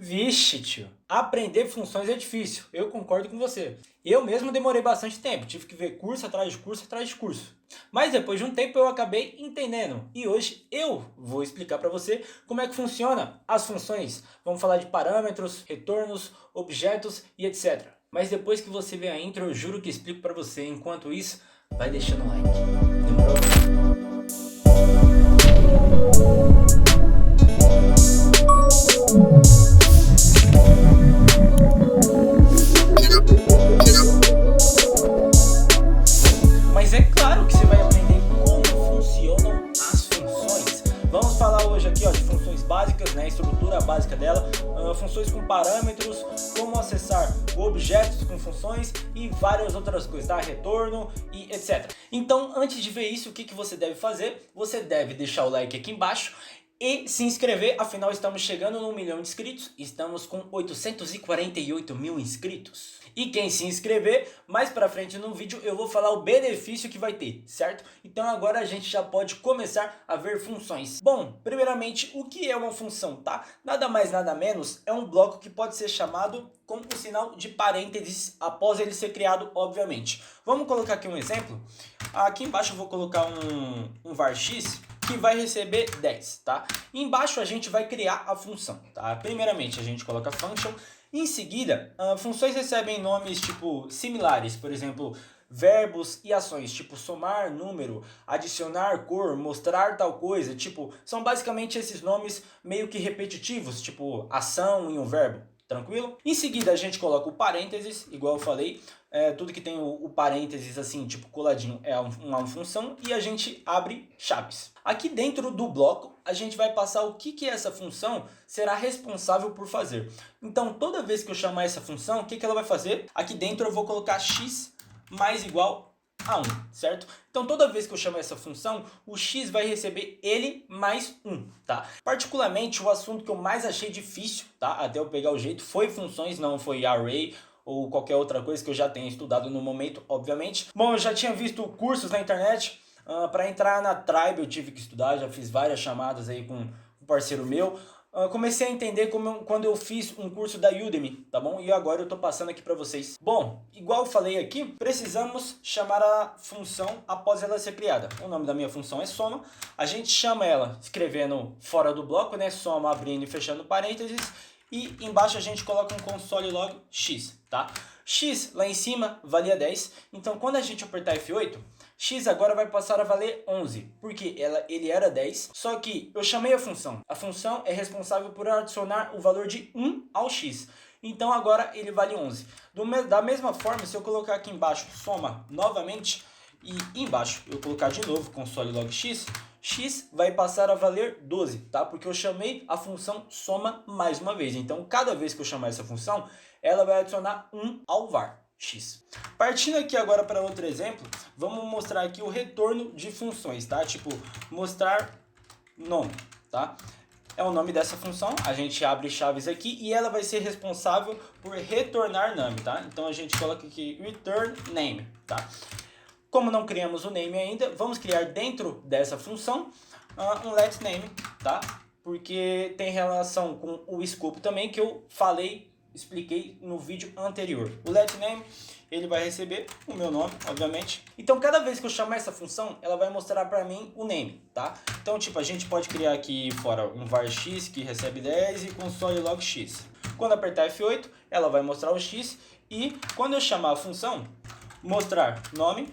Vixe, tio. Aprender funções é difícil. Eu concordo com você. Eu mesmo demorei bastante tempo. Tive que ver curso atrás de curso atrás de curso. Mas depois de um tempo eu acabei entendendo. E hoje eu vou explicar para você como é que funciona as funções. Vamos falar de parâmetros, retornos, objetos e etc. Mas depois que você ver a intro, eu juro que explico para você. Enquanto isso, vai deixando o like. Demorou? Mas é claro que você vai aprender como funcionam as funções. Vamos falar hoje aqui de funções básicas, né, estrutura básica dela, funções com parâmetros, como acessar objetos com funções e várias outras coisas, tá? Retorno e etc. Então, antes de ver isso, o que você deve fazer? Você deve deixar o like aqui embaixo e se inscrever, afinal estamos chegando no 1 milhão de inscritos, estamos com 848 mil inscritos. E quem se inscrever, mais pra frente no vídeo eu vou falar o benefício que vai ter, certo? Então agora a gente já pode começar a ver funções. Bom, primeiramente, o que é uma função, tá? Nada mais nada menos é um bloco que pode ser chamado com o sinal de parênteses após ele ser criado, obviamente. Vamos colocar aqui um exemplo. Aqui embaixo eu vou colocar um var x que vai receber 10, tá? E embaixo a gente vai criar a função, tá? Primeiramente a gente coloca function, em seguida funções recebem nomes tipo similares, por exemplo, verbos e ações, tipo somar número, adicionar cor, mostrar tal coisa, tipo, são basicamente esses nomes meio que repetitivos, tipo ação em um verbo. Tranquilo? Em seguida a gente coloca o parênteses, igual eu falei, tudo que tem o parênteses assim, tipo coladinho, é uma função e a gente abre chaves. Aqui dentro do bloco a gente vai passar o que essa função será responsável por fazer. Então toda vez que eu chamar essa função, o que ela vai fazer? Aqui dentro eu vou colocar x mais igual a 1, certo? Então toda vez que eu chamo essa função, o x vai receber ele mais 1, tá? Particularmente o assunto que eu mais achei difícil, tá? Até eu pegar o jeito, foi funções, não foi array ou qualquer outra coisa que eu já tenha estudado no momento, obviamente. Bom, eu já tinha visto cursos na internet, para entrar na Tribe eu tive que estudar, já fiz várias chamadas aí com um parceiro meu. Comecei a entender quando eu fiz um curso da Udemy, tá bom? E agora eu tô passando aqui para vocês. Bom, igual eu falei aqui, precisamos chamar a função após ela ser criada. O nome da minha função é soma. A gente chama ela escrevendo fora do bloco, né? Soma abrindo e fechando parênteses. E embaixo a gente coloca um console log x, tá? X lá em cima valia 10, então quando a gente apertar F8, x agora vai passar a valer 11, porque ele era 10, só que eu chamei a função. A função é responsável por adicionar o valor de 1 ao x, então agora ele vale 11. Da mesma forma, se eu colocar aqui embaixo soma novamente, e embaixo eu colocar de novo console log x, x vai passar a valer 12, tá? Porque eu chamei a função soma mais uma vez. Então, cada vez que eu chamar essa função, ela vai adicionar 1 ao var x. Partindo aqui agora para outro exemplo, vamos mostrar aqui o retorno de funções, tá? Tipo, mostrar nome, tá? É o nome dessa função, a gente abre chaves aqui e ela vai ser responsável por retornar nome, tá? Então, a gente coloca aqui return name, tá? Como não criamos o name ainda, vamos criar dentro dessa função um letName, tá? Porque tem relação com o escopo também que eu expliquei no vídeo anterior. O letName, ele vai receber o meu nome, obviamente. Então, cada vez que eu chamar essa função, ela vai mostrar para mim o name, tá? Então, tipo, a gente pode criar aqui fora um var x que recebe 10 e console log x. Quando apertar F8, ela vai mostrar o x e quando eu chamar a função, mostrar nome,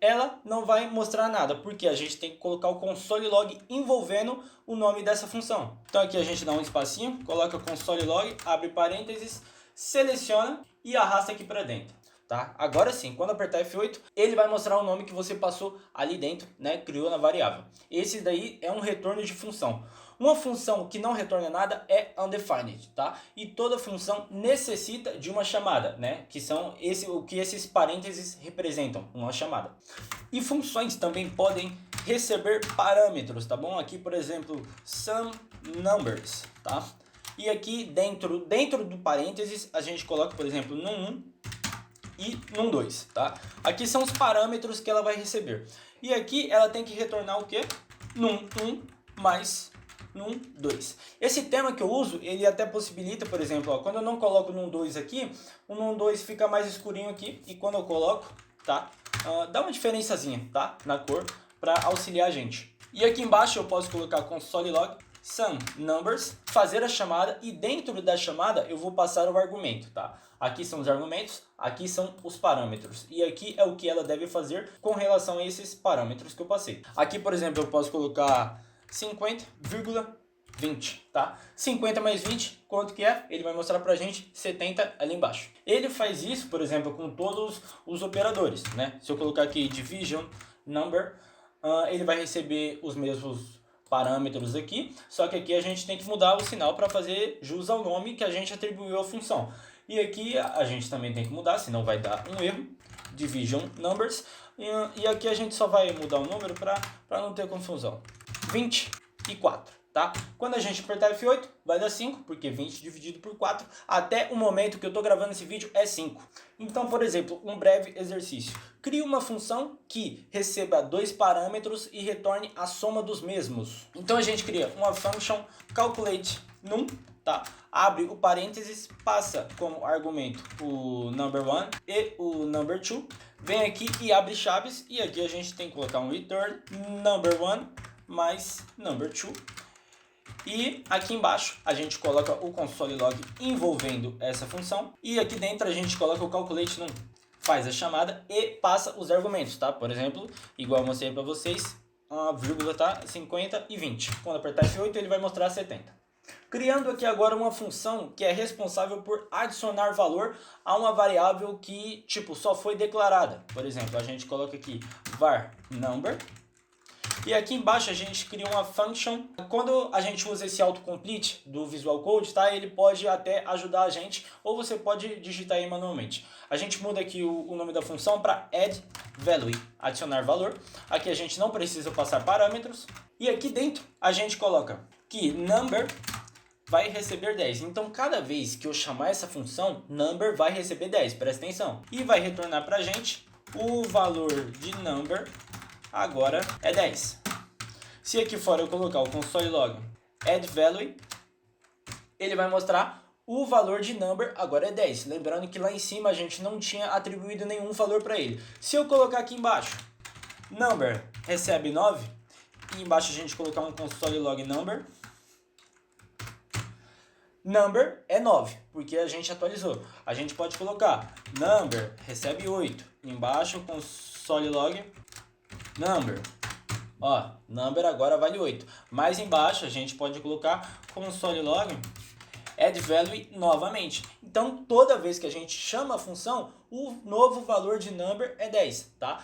ela não vai mostrar nada, porque a gente tem que colocar o console log envolvendo o nome dessa função. Então aqui a gente dá um espacinho, coloca console log, abre parênteses, seleciona e arrasta aqui para dentro, tá? Agora sim, quando apertar F8, ele vai mostrar o nome que você passou ali dentro, né? Criou na variável. Esse daí é um retorno de função. Uma função que não retorna nada é undefined, tá? E toda função necessita de uma chamada, né? Que são o que esses parênteses representam, uma chamada. E funções também podem receber parâmetros, tá bom? Aqui, por exemplo, some numbers, tá? E aqui dentro do parênteses a gente coloca, por exemplo, num1 e num2, tá? Aqui são os parâmetros que ela vai receber. E aqui ela tem que retornar o quê? Num1 mais num2. Esse tema que eu uso, ele até possibilita, por exemplo, ó, quando eu não coloco num2 aqui, o num2 fica mais escurinho aqui, e quando eu coloco, tá, dá uma diferençazinha, tá, na cor, para auxiliar a gente. E aqui embaixo eu posso colocar console log some numbers, fazer a chamada, e dentro da chamada eu vou passar o argumento, tá? Aqui são os argumentos, aqui são os parâmetros, e aqui é o que ela deve fazer com relação a esses parâmetros que eu passei. Aqui, por exemplo, eu posso colocar 50,20, tá? 50 mais 20, quanto que é? Ele vai mostrar pra gente 70 ali embaixo. Ele faz isso, por exemplo, com todos os operadores, né? Se eu colocar aqui division number, ele vai receber os mesmos parâmetros aqui, só que aqui a gente tem que mudar o sinal para fazer jus ao nome que a gente atribuiu à função. E aqui a gente também tem que mudar, senão vai dar um erro, division numbers, e aqui a gente só vai mudar o número para não ter confusão. 24, tá? Quando a gente apertar F8, vai dar 5, porque 20 dividido por 4, até o momento que eu estou gravando esse vídeo, é 5. Então, por exemplo, um breve exercício. Crie uma função que receba 2 parâmetros e retorne a soma dos mesmos. Então a gente cria uma function calculate num, tá? Abre o parênteses, passa como argumento o number1 e o number2. Vem aqui e abre chaves, e aqui a gente tem que colocar um return number1 mais number2. E aqui embaixo a gente coloca o console log envolvendo essa função. E aqui dentro a gente coloca o calculate num. Faz a chamada e passa os argumentos, tá? Por exemplo, igual eu mostrei para vocês, uma vírgula, tá? 50 e 20. Quando apertar F8 ele vai mostrar 70. Criando aqui agora uma função que é responsável por adicionar valor a uma variável que, tipo, só foi declarada. Por exemplo, a gente coloca aqui var number. E aqui embaixo a gente cria uma function. Quando a gente usa esse autocomplete do Visual Code, tá? Ele pode até ajudar a gente, ou você pode digitar aí manualmente. A gente muda aqui o nome da função para add value, adicionar valor. Aqui a gente não precisa passar parâmetros. E aqui dentro a gente coloca que number vai receber 10. Então cada vez que eu chamar essa função, number vai receber 10, presta atenção. E vai retornar pra gente o valor de number agora é 10. Se aqui fora eu colocar o console log add value, ele vai mostrar o valor de number agora é 10. Lembrando que lá em cima a gente não tinha atribuído nenhum valor para ele. Se eu colocar aqui embaixo, number recebe 9, e embaixo a gente colocar um console log number, number é 9, porque a gente atualizou. A gente pode colocar number recebe 8, embaixo console log number, ó, number agora vale 8. Mais embaixo a gente pode colocar console log add value novamente. Então toda vez que a gente chama a função, o novo valor de number é 10, tá?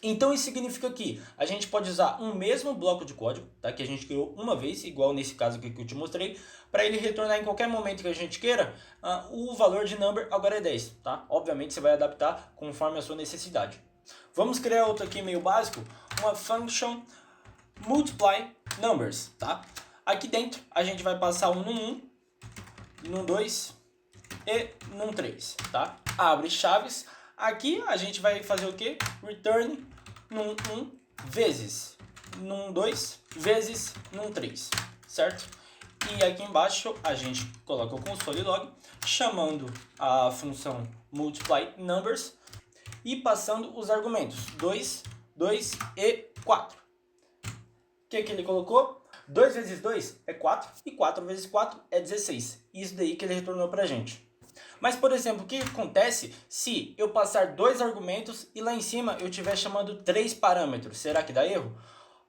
Então isso significa que a gente pode usar um mesmo bloco de código, tá? Que a gente criou uma vez, igual nesse caso aqui que eu te mostrei, para ele retornar em qualquer momento que a gente queira, o valor de number agora é 10, tá? Obviamente você vai adaptar conforme a sua necessidade. Vamos criar outro aqui meio básico, uma function multiply numbers, tá? Aqui dentro a gente vai passar um num1, num2 e num3, tá? Abre chaves. Aqui a gente vai fazer o que? Return num1 vezes num2 vezes num3, certo? E aqui embaixo a gente coloca o console log chamando a função multiply numbers e passando os argumentos 2, 2 e 4. O que ele colocou? 2 vezes 2 é 4 e 4 vezes 4 é 16. Isso daí que ele retornou pra gente. Mas, por exemplo, o que acontece se eu passar 2 argumentos e lá em cima eu estiver chamando 3 parâmetros? Será que dá erro?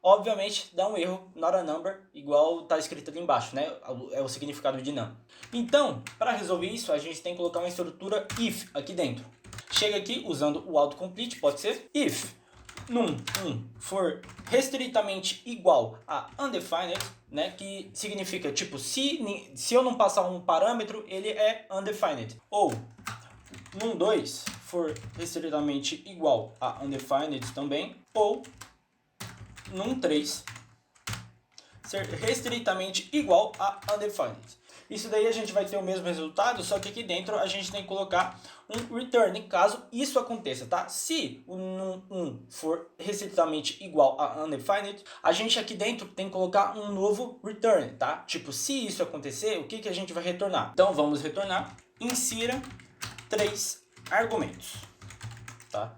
Obviamente dá um erro, not a number, igual está escrito ali embaixo, né? É o significado de num. Então, para resolver isso, a gente tem que colocar uma estrutura if aqui dentro. Chega aqui usando o autocomplete, pode ser if num1 for restritamente igual a undefined, né, que significa, tipo, se eu não passar um parâmetro, ele é undefined. Ou num2 for restritamente igual a undefined também. Ou num3 ser restritamente igual a undefined. Isso daí a gente vai ter o mesmo resultado, só que aqui dentro a gente tem que colocar um return, caso isso aconteça, tá? Se o num1 for recitamente igual a undefined, a gente aqui dentro tem que colocar um novo return, tá? Tipo, se isso acontecer, o que a gente vai retornar? Então vamos retornar, insira 3 argumentos, tá?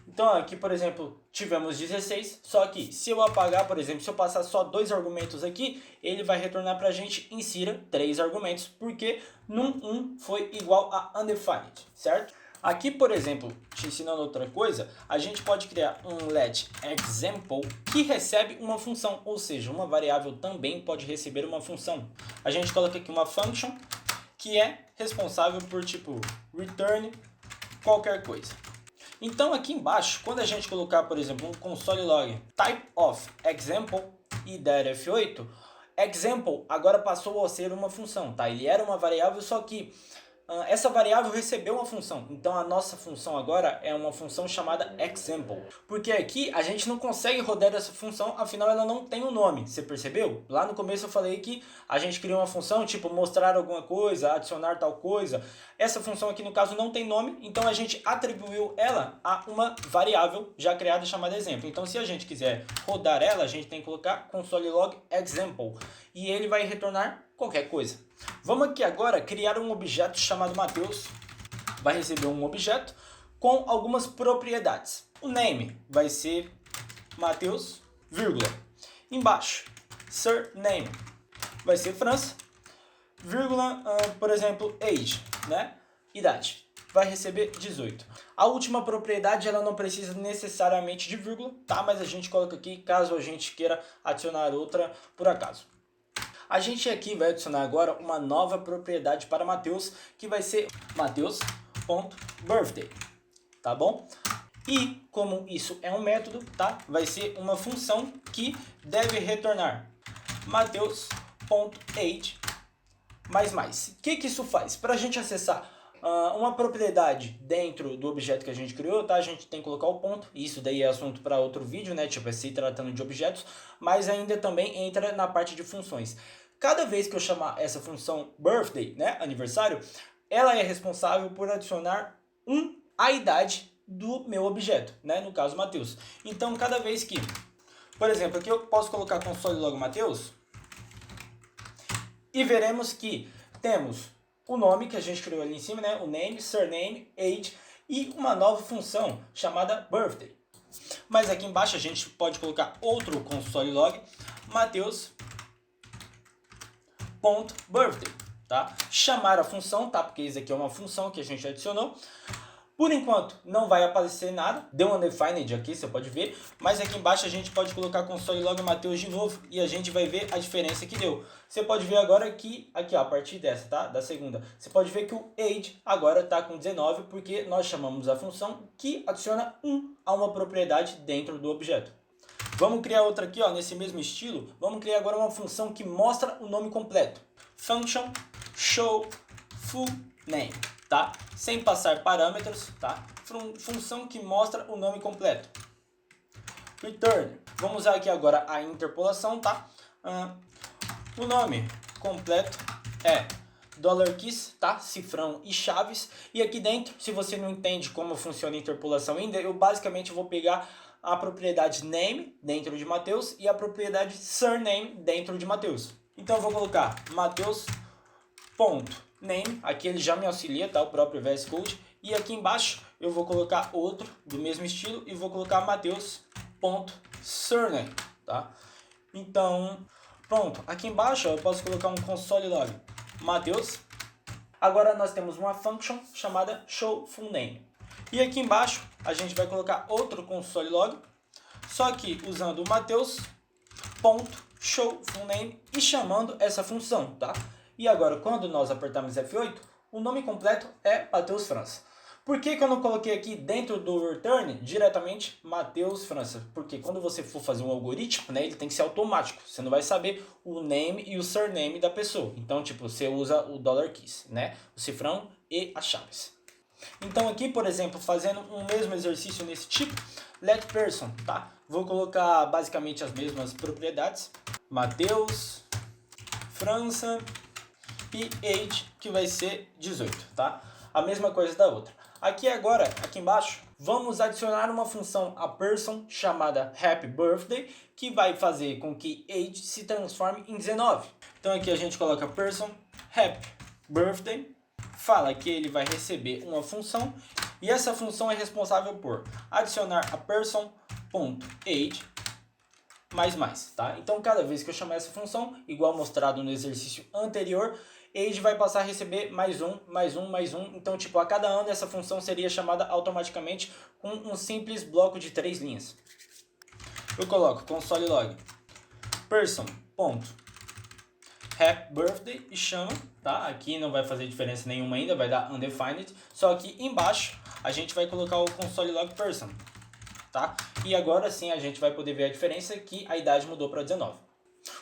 Então aqui, por exemplo, tivemos 16, só que se eu apagar, por exemplo, se eu passar só 2 argumentos aqui, ele vai retornar pra gente, insira 3 argumentos, porque num1 foi igual a undefined, certo? Aqui, por exemplo, te ensinando outra coisa, a gente pode criar um let example que recebe uma função, ou seja, uma variável também pode receber uma função. A gente coloca aqui uma function que é responsável por tipo return qualquer coisa. Então aqui embaixo, quando a gente colocar, por exemplo, um console log type of example e der F8, example agora passou a ser uma função, tá? Ele era uma variável, só que essa variável recebeu uma função. Então a nossa função agora é uma função chamada example. Porque aqui a gente não consegue rodar essa função, afinal ela não tem um nome. Você percebeu? Lá no começo eu falei que a gente criou uma função tipo mostrar alguma coisa, adicionar tal coisa. Essa função aqui no caso não tem nome, então a gente atribuiu ela a uma variável já criada chamada exemplo. Então se a gente quiser rodar ela, a gente tem que colocar console log example e ele vai retornar qualquer coisa. Vamos aqui agora criar um objeto chamado Matheus. Vai receber um objeto com algumas propriedades. O name vai ser Matheus, vírgula. Embaixo, surname vai ser França, vírgula, por exemplo, age, né? Idade. Vai receber 18. A última propriedade ela não precisa necessariamente de vírgula, tá? Mas a gente coloca aqui caso a gente queira adicionar outra por acaso. A gente aqui vai adicionar agora uma nova propriedade para Matheus, que vai ser Matheus.birthday, tá bom? E como isso é um método, tá? Vai ser uma função que deve retornar Matheus.age mais. O que isso faz? Para a gente acessar uma propriedade dentro do objeto que a gente criou, tá? A gente tem que colocar o ponto. Isso daí é assunto para outro vídeo, né? Tipo, se tratando de objetos, mas ainda também entra na parte de funções. Cada vez que eu chamar essa função birthday, né, aniversário, ela é responsável por adicionar a idade do meu objeto, né, no caso Matheus. Então, cada vez que, por exemplo, aqui eu posso colocar console log Matheus e veremos que temos o nome que a gente criou ali em cima, né, o name, surname, age e uma nova função chamada birthday. Mas aqui embaixo a gente pode colocar outro console log Matheus.birthday, tá? Chamar a função, tá? Porque isso aqui é uma função que a gente adicionou. Por enquanto não vai aparecer nada, deu um undefined aqui, você pode ver, mas aqui embaixo a gente pode colocar console log Matheus de novo e a gente vai ver a diferença que deu. Você pode ver agora que, aqui ó, a partir dessa, tá? Da segunda, você pode ver que o age agora tá com 19 porque nós chamamos a função que adiciona a uma propriedade dentro do objeto. Vamos criar outra aqui, ó, nesse mesmo estilo. Vamos criar agora uma função que mostra o nome completo. Function show full name, tá? Sem passar parâmetros, tá? Função que mostra o nome completo. Return. Vamos usar aqui agora a interpolação, tá? O nome completo é $keys, tá? Cifrão e chaves. E aqui dentro, se você não entende como funciona a interpolação ainda, eu basicamente vou pegar a propriedade name dentro de Matheus e a propriedade surname dentro de Matheus. Então eu vou colocar Matheus.name, aqui ele já me auxilia, tá? O próprio VS Code. E aqui embaixo eu vou colocar outro do mesmo estilo e vou colocar Matheus.surname, tá? Então, pronto. Aqui embaixo ó, eu posso colocar um console log Matheus. Agora nós temos uma function chamada showFullName. E aqui embaixo a gente vai colocar outro console log, só que usando o Matheus.showFullName e chamando essa função, tá? E agora quando nós apertarmos F8, o nome completo é Matheus França. Por que eu não coloquei aqui dentro do return diretamente Matheus França? Porque quando você for fazer um algoritmo, né, ele tem que ser automático. Você não vai saber o name e o surname da pessoa. Então, tipo, você usa o $keys, né, o cifrão e as chaves. Então aqui, por exemplo, fazendo um mesmo exercício nesse tipo, let person, tá? Vou colocar basicamente as mesmas propriedades. Matheus, França e age, que vai ser 18, tá? A mesma coisa da outra. Aqui agora, aqui embaixo, vamos adicionar uma função a person chamada happy birthday, que vai fazer com que age se transforme em 19. Então aqui a gente coloca person happy birthday, fala que ele vai receber uma função, e essa função é responsável por adicionar a person.age mais, tá? Então cada vez que eu chamar essa função, igual mostrado no exercício anterior, age vai passar a receber mais um. Então, tipo, a cada ano essa função seria chamada automaticamente com um simples bloco de 3 linhas. Eu coloco console log person.happyBirthday e chamo, tá? Aqui não vai fazer diferença nenhuma ainda, vai dar undefined. Só que embaixo a gente vai colocar o console log person, tá? E agora sim a gente vai poder ver a diferença, que a idade mudou para 19.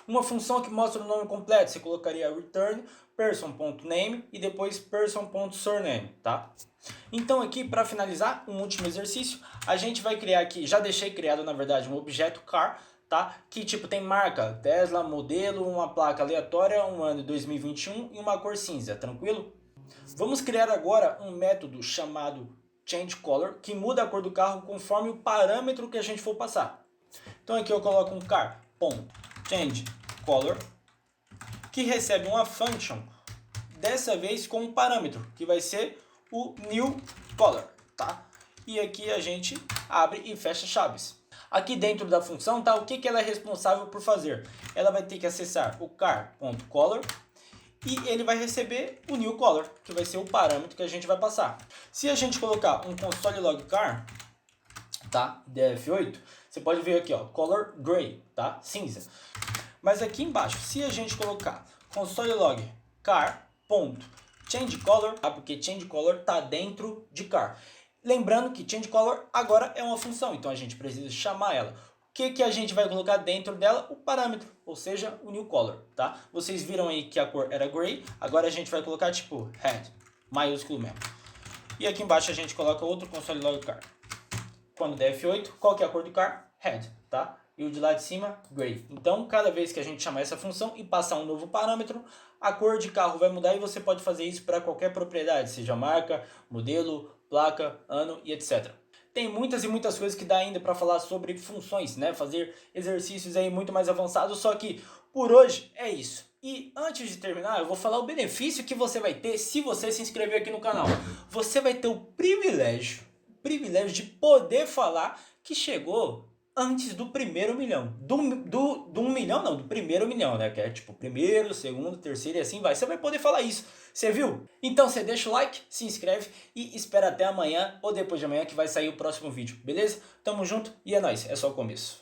Uma função que mostra o nome completo, você colocaria return person.name e depois person.surname, tá? Então aqui, para finalizar, um último exercício, a gente vai criar aqui, já deixei criado na verdade um objeto car, tá? Que tipo tem marca, Tesla, modelo, uma placa aleatória, um ano de 2021 e uma cor cinza, tranquilo? Vamos criar agora um método chamado changeColor, que muda a cor do carro conforme o parâmetro que a gente for passar. Então aqui eu coloco um car.changeColor, que recebe uma function, dessa vez com um parâmetro, que vai ser o newColor, tá? E aqui a gente abre e fecha chaves. Aqui dentro da função, tá? O que ela é responsável por fazer? Ela vai ter que acessar o car.color e ele vai receber o newColor, que vai ser o parâmetro que a gente vai passar. Se a gente colocar um console log car, tá? df8, você pode ver aqui, ó, color gray, tá? Cinza. Mas aqui embaixo, se a gente colocar console log car.changeColor, tá? Porque changeColor tá dentro de car. Lembrando que changeColor agora é uma função, então a gente precisa chamar ela. O que a gente vai colocar dentro dela? O parâmetro, ou seja, o newColor, tá? Vocês viram aí que a cor era gray, agora a gente vai colocar tipo red, maiúsculo mesmo. E aqui embaixo a gente coloca outro console log car. Quando der F8, qual que é a cor do car? Red, tá? E o de lá de cima, gray. Então, cada vez que a gente chamar essa função e passar um novo parâmetro, a cor de carro vai mudar e você pode fazer isso para qualquer propriedade, seja marca, modelo, placa, ano e etc. Tem muitas e muitas coisas que dá ainda para falar sobre funções, né? Fazer exercícios aí muito mais avançados, só que por hoje é isso. E antes de terminar, eu vou falar o benefício que você vai ter se você se inscrever aqui no canal. Você vai ter o privilégio de poder falar que chegou antes do primeiro milhão. Do 1 milhão não, do primeiro milhão, né? Que é tipo primeiro, segundo, terceiro e assim vai. Você vai poder falar isso. Você viu? Então você deixa o like, se inscreve e espera até amanhã ou depois de amanhã que vai sair o próximo vídeo, beleza? Tamo junto e é nóis, é só o começo.